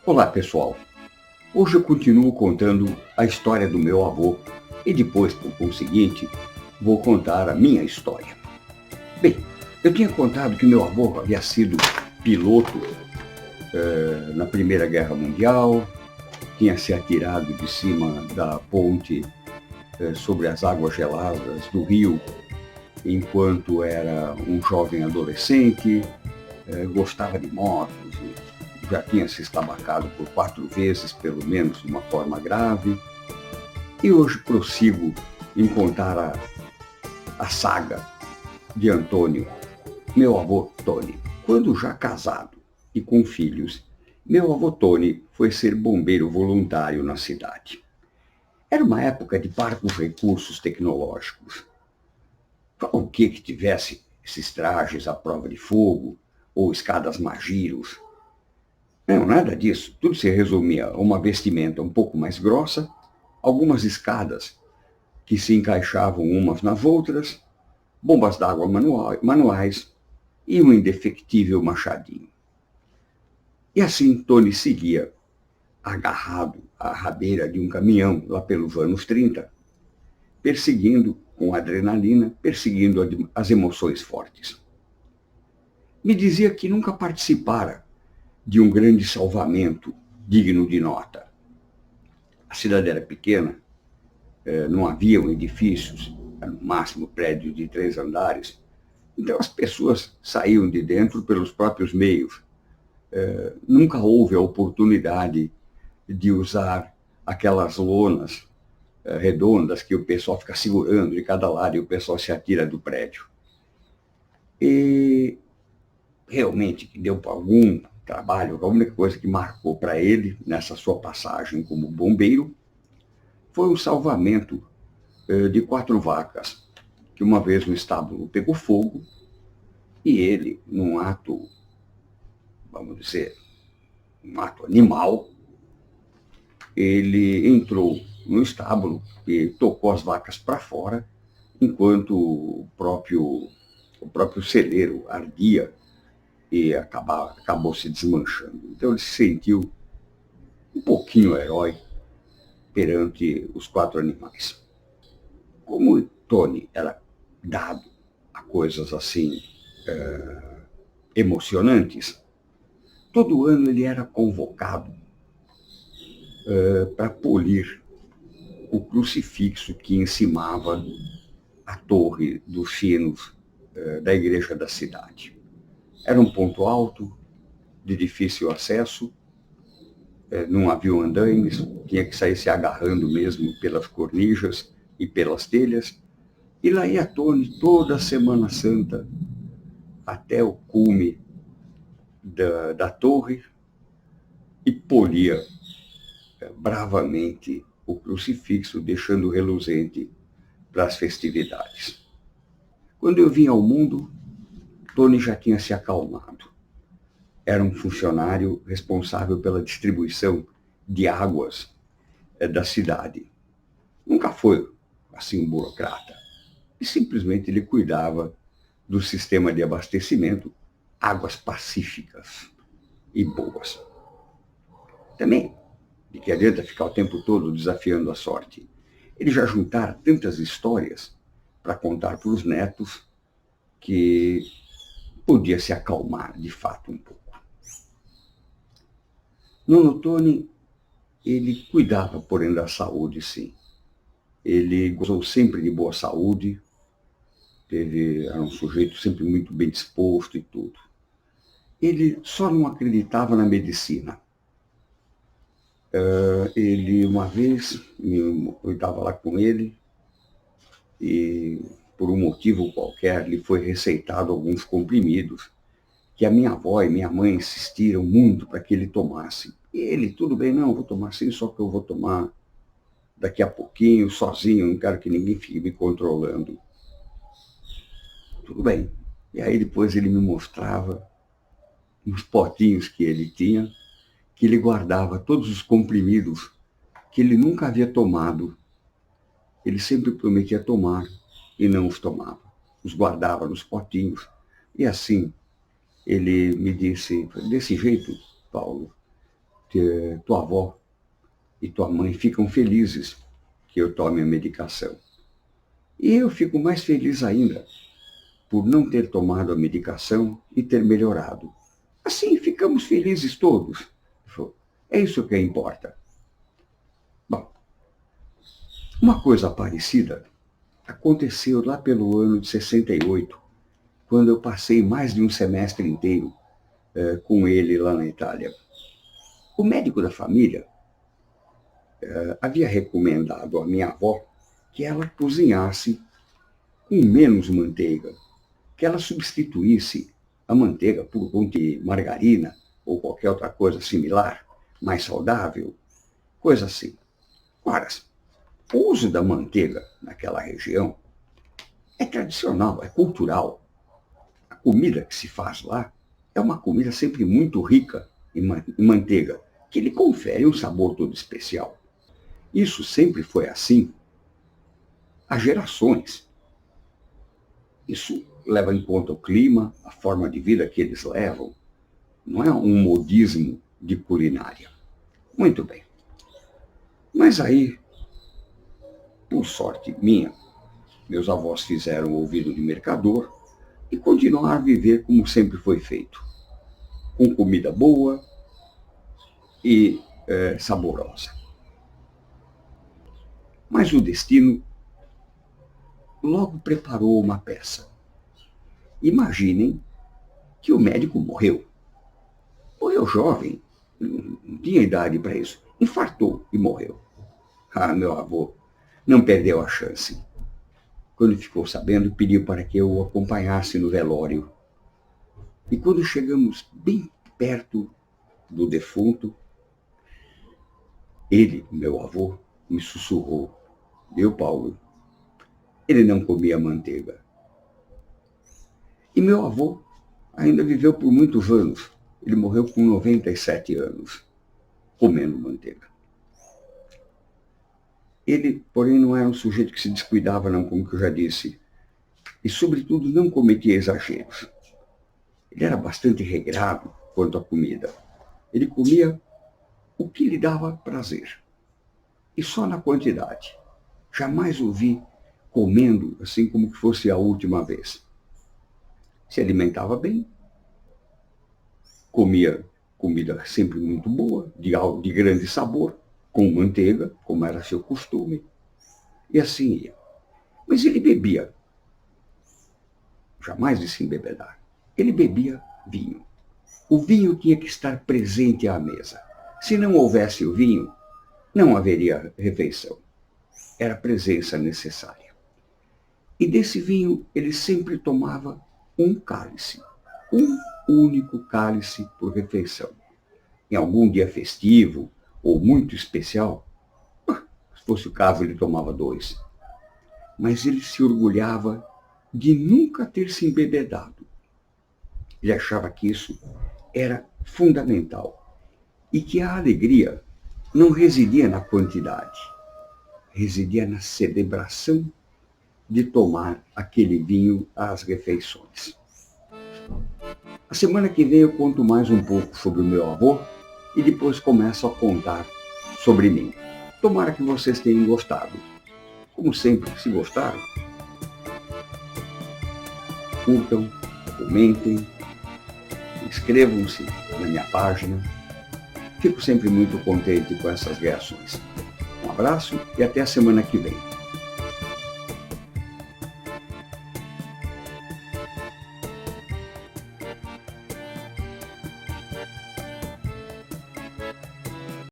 Olá, pessoal. Hoje eu continuo contando a história do meu avô e depois, por conseguinte, vou contar a minha história. Bem, eu tinha contado que meu avô havia sido piloto na Primeira Guerra Mundial, tinha se atirado de cima da ponte sobre as águas geladas do rio enquanto era um jovem adolescente, gostava de motos, já tinha se estabacado por 4 vezes, pelo menos, de uma forma grave. E hoje prossigo em contar a saga de Antônio, meu avô Tony. Quando já casado e com filhos, meu avô Tony foi ser bombeiro voluntário na cidade. Era uma época de parcos recursos tecnológicos. O que tivesse esses trajes à prova de fogo ou escadas magiros. Não, nada disso. Tudo se resumia a uma vestimenta um pouco mais grossa, algumas escadas que se encaixavam umas nas outras, bombas d'água manuais e um indefectível machadinho. E assim Tony seguia, agarrado à rabeira de um caminhão lá pelos anos 30, perseguindo, com adrenalina, perseguindo as emoções fortes. Me dizia que nunca participara de um grande salvamento digno de nota. A cidade era pequena, não haviam edifícios, era no máximo prédios de 3 andares, então as pessoas saíam de dentro pelos próprios meios. Nunca houve a oportunidade de usar aquelas lonas redondas que o pessoal fica segurando de cada lado e o pessoal se atira do prédio. E realmente que deu para algum trabalho, a única coisa que marcou para ele nessa sua passagem como bombeiro foi um salvamento de 4 vacas, que uma vez no estábulo pegou fogo e ele, num ato, vamos dizer, um ato animal, ele entrou no estábulo e tocou as vacas para fora, enquanto o próprio celeiro ardia e acabou se desmanchando. Então ele se sentiu um pouquinho herói perante os 4 animais. Como Tony era dado a coisas assim emocionantes, todo ano ele era convocado para polir o crucifixo que encimava a torre dos sinos da igreja da cidade. Era um ponto alto, de difícil acesso, não havia andaimes, tinha que sair se agarrando mesmo pelas cornijas e pelas telhas, e lá ia Tony toda a Semana Santa até o cume da torre e polia bravamente o crucifixo, deixando reluzente para as festividades. Quando eu vim ao mundo, Tony já tinha se acalmado. Era um funcionário responsável pela distribuição de águas da cidade. Nunca foi, assim, um burocrata. E simplesmente ele cuidava do sistema de abastecimento, águas pacíficas e boas. Também, de que adianta ficar o tempo todo desafiando a sorte? Ele já juntara tantas histórias para contar para os netos que podia se acalmar de fato um pouco. Nono Tony, ele cuidava, porém, da saúde, sim. Ele gozou sempre de boa saúde, era um sujeito sempre muito bem disposto e tudo. Ele só não acreditava na medicina. Ele, uma vez, eu estava lá com ele, e por um motivo qualquer lhe foi receitado alguns comprimidos que a minha avó e minha mãe insistiram muito para que ele tomasse. E ele, tudo bem, não, vou tomar sim, só que eu vou tomar daqui a pouquinho, sozinho, não quero que ninguém fique me controlando. Tudo bem. E aí depois ele me mostrava uns potinhos que ele tinha, que ele guardava todos os comprimidos que ele nunca havia tomado. Ele sempre prometia tomar e não os tomava. Os guardava nos potinhos. E assim, ele me disse, desse jeito, Paulo, tua avó e tua mãe ficam felizes que eu tome a medicação. E eu fico mais feliz ainda por não ter tomado a medicação e ter melhorado. Assim ficamos felizes todos. É isso que importa. Bom, uma coisa parecida aconteceu lá pelo ano de 68, quando eu passei mais de um semestre inteiro com ele lá na Itália. O médico da família havia recomendado à minha avó que ela cozinhasse com menos manteiga, que ela substituísse a manteiga por pão de margarina ou qualquer outra coisa similar, mais saudável, coisa assim. Ora, o uso da manteiga naquela região é tradicional, é cultural. A comida que se faz lá é uma comida sempre muito rica em manteiga, que lhe confere um sabor todo especial. Isso sempre foi assim há gerações. Isso leva em conta o clima, a forma de vida que eles levam. Não é um modismo de culinária. Muito bem. Mas aí, por sorte minha, meus avós fizeram o ouvido de mercador e continuaram a viver como sempre foi feito, com comida boa e saborosa. Mas o destino logo preparou uma peça. Imaginem que o médico morreu. Morreu jovem, não tinha idade para isso. Infartou e morreu. Ah, meu avô não perdeu a chance. Quando ficou sabendo, pediu para que eu o acompanhasse no velório. E quando chegamos bem perto do defunto, ele, meu avô, me sussurrou: "Meu Paulo, ele não comia manteiga." E meu avô ainda viveu por muitos anos. Ele morreu com 97 anos, comendo manteiga. Ele, porém, não era um sujeito que se descuidava, não, como que eu já disse. E, sobretudo, não cometia exageros. Ele era bastante regrado quanto à comida. Ele comia o que lhe dava prazer. E só na quantidade. Jamais o vi comendo assim como que fosse a última vez. Se alimentava bem, comia comida sempre muito boa, de grande sabor, com manteiga, como era seu costume, e assim ia. Mas ele bebia, jamais de se embebedar, ele bebia vinho. O vinho tinha que estar presente à mesa. Se não houvesse o vinho, não haveria refeição. Era a presença necessária. E desse vinho ele sempre tomava um cálice, um único cálice por refeição. Em algum dia festivo ou muito especial, se fosse o caso, ele tomava 2. Mas ele se orgulhava de nunca ter se embebedado. Ele achava que isso era fundamental e que a alegria não residia na quantidade, residia na celebração de tomar aquele vinho às refeições. A semana que vem eu conto mais um pouco sobre o meu avô e depois começo a contar sobre mim. Tomara que vocês tenham gostado. Como sempre, se gostaram, curtam, comentem, inscrevam-se na minha página. Fico sempre muito contente com essas reações. Um abraço e até a semana que vem.